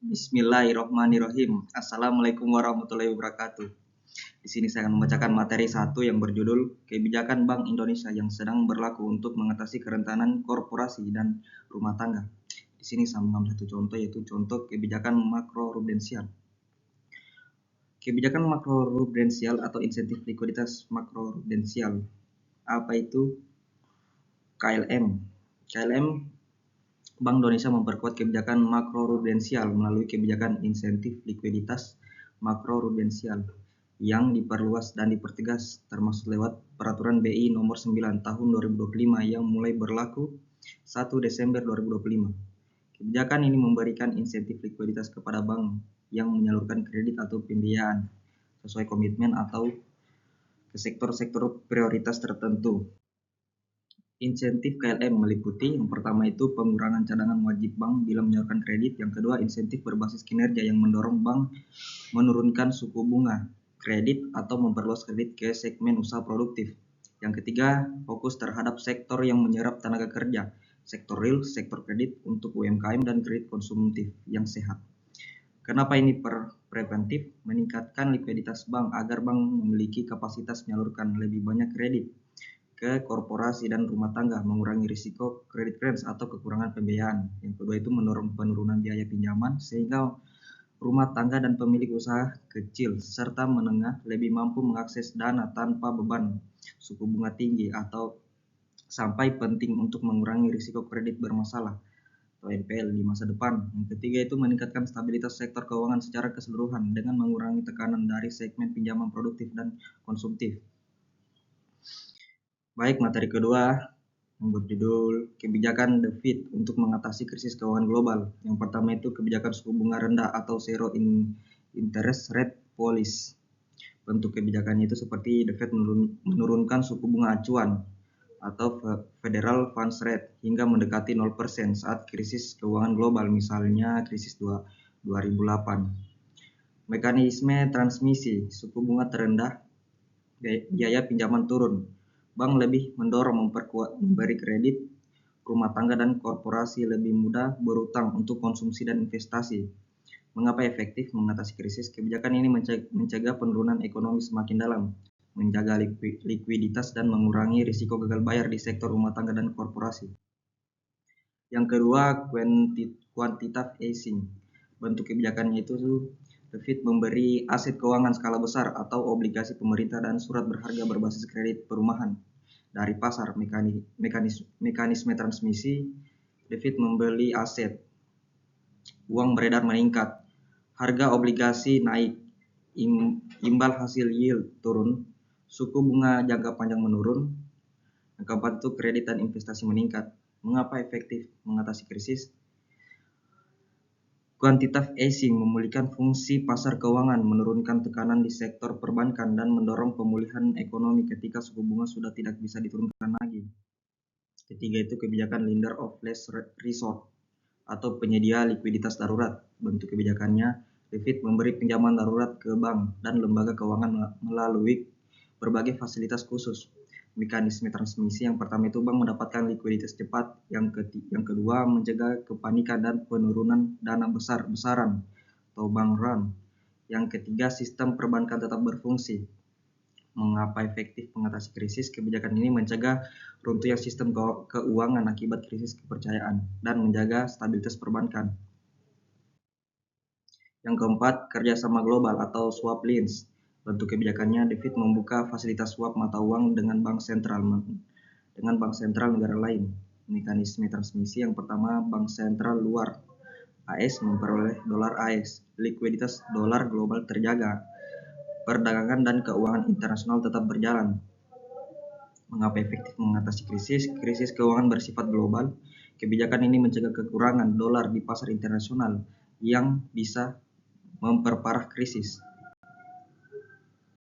Bismillahirrahmanirrahim. Assalamualaikum warahmatullahi wabarakatuh. Di sini saya akan membacakan materi 1 yang berjudul Kebijakan Bank Indonesia yang sedang berlaku untuk mengatasi kerentanan korporasi dan rumah tangga. Di sini saya mengambil satu contoh, yaitu contoh kebijakan makroprudensial. Kebijakan makroprudensial atau insentif likuiditas makroprudensial. Apa itu KLM? KLM Bank Indonesia memperkuat kebijakan makroprudensial melalui kebijakan insentif likuiditas makroprudensial yang diperluas dan dipertegas, termasuk lewat Peraturan BI Nomor 9 Tahun 2025 yang mulai berlaku 1 Desember 2025. Kebijakan ini memberikan insentif likuiditas kepada bank yang menyalurkan kredit atau pembiayaan sesuai komitmen atau ke sektor-sektor prioritas tertentu. Insentif KLM meliputi yang pertama itu pengurangan cadangan wajib bank bila menyalurkan kredit, yang kedua insentif berbasis kinerja yang mendorong bank menurunkan suku bunga kredit atau memperluas kredit ke segmen usaha produktif, yang ketiga fokus terhadap sektor yang menyerap tenaga kerja, sektor real, sektor kredit untuk UMKM dan kredit konsumtif yang sehat. Kenapa ini preventif? Meningkatkan likuiditas bank agar bank memiliki kapasitas menyalurkan lebih banyak kredit ke korporasi dan rumah tangga, mengurangi risiko credit crunch atau kekurangan pembiayaan. Yang kedua itu mendorong penurunan biaya pinjaman sehingga rumah tangga dan pemilik usaha kecil serta menengah lebih mampu mengakses dana tanpa beban suku bunga tinggi atau sampai penting untuk mengurangi risiko kredit bermasalah atau NPL di masa depan. Yang ketiga itu meningkatkan stabilitas sektor keuangan secara keseluruhan dengan mengurangi tekanan dari segmen pinjaman produktif dan konsumtif. Baik, materi kedua yang berjudul Kebijakan The Fed untuk mengatasi krisis keuangan global. Yang pertama itu kebijakan suku bunga rendah atau zero interest rate policy. Bentuk kebijakannya itu seperti The Fed menurunkan suku bunga acuan atau Federal Funds Rate hingga mendekati 0% saat krisis keuangan global, misalnya krisis 2008. Mekanisme transmisi suku bunga terendah, biaya pinjaman turun. Bank lebih mendorong memberi kredit, rumah tangga dan korporasi lebih mudah berutang untuk konsumsi dan investasi. Mengapa efektif mengatasi krisis? Kebijakan ini mencegah penurunan ekonomi semakin dalam, menjaga likuiditas dan mengurangi risiko gagal bayar di sektor rumah tangga dan korporasi. Yang kedua, quantitative easing. Bentuk kebijakannya itu The Fed memberi aset keuangan skala besar atau obligasi pemerintah dan surat berharga berbasis kredit perumahan dari pasar. Mekanisme transmisi, The Fed membeli aset, uang beredar meningkat, harga obligasi naik, imbal hasil yield turun, suku bunga jangka panjang menurun. Yang keempat itu kredit dan investasi meningkat. Mengapa efektif mengatasi krisis? Quantitative easing memulihkan fungsi pasar keuangan, menurunkan tekanan di sektor perbankan, dan mendorong pemulihan ekonomi ketika suku bunga sudah tidak bisa diturunkan lagi. Ketiga itu kebijakan lender of last resort atau penyedia likuiditas darurat. Bentuk kebijakannya, The Fed memberi pinjaman darurat ke bank dan lembaga keuangan melalui berbagai fasilitas khusus. Mekanisme transmisi, yang pertama itu bank mendapatkan likuiditas cepat, yang kedua mencegah kepanikan dan penurunan dana besar-besaran atau bank run, yang ketiga sistem perbankan tetap berfungsi. Mengapa efektif mengatasi krisis? Kebijakan ini mencegah runtuhnya sistem keuangan akibat krisis kepercayaan dan menjaga stabilitas perbankan. Yang keempat, kerjasama global atau swap lines. Bentuk kebijakannya, The Fed membuka fasilitas swap mata uang dengan bank sentral negara lain. Mekanisme transmisi, yang pertama bank sentral luar AS memperoleh dolar AS, likuiditas dolar global terjaga, perdagangan dan keuangan internasional tetap berjalan. Mengapa efektif mengatasi krisis? Krisis keuangan bersifat global. Kebijakan ini mencegah kekurangan dolar di pasar internasional yang bisa memperparah krisis.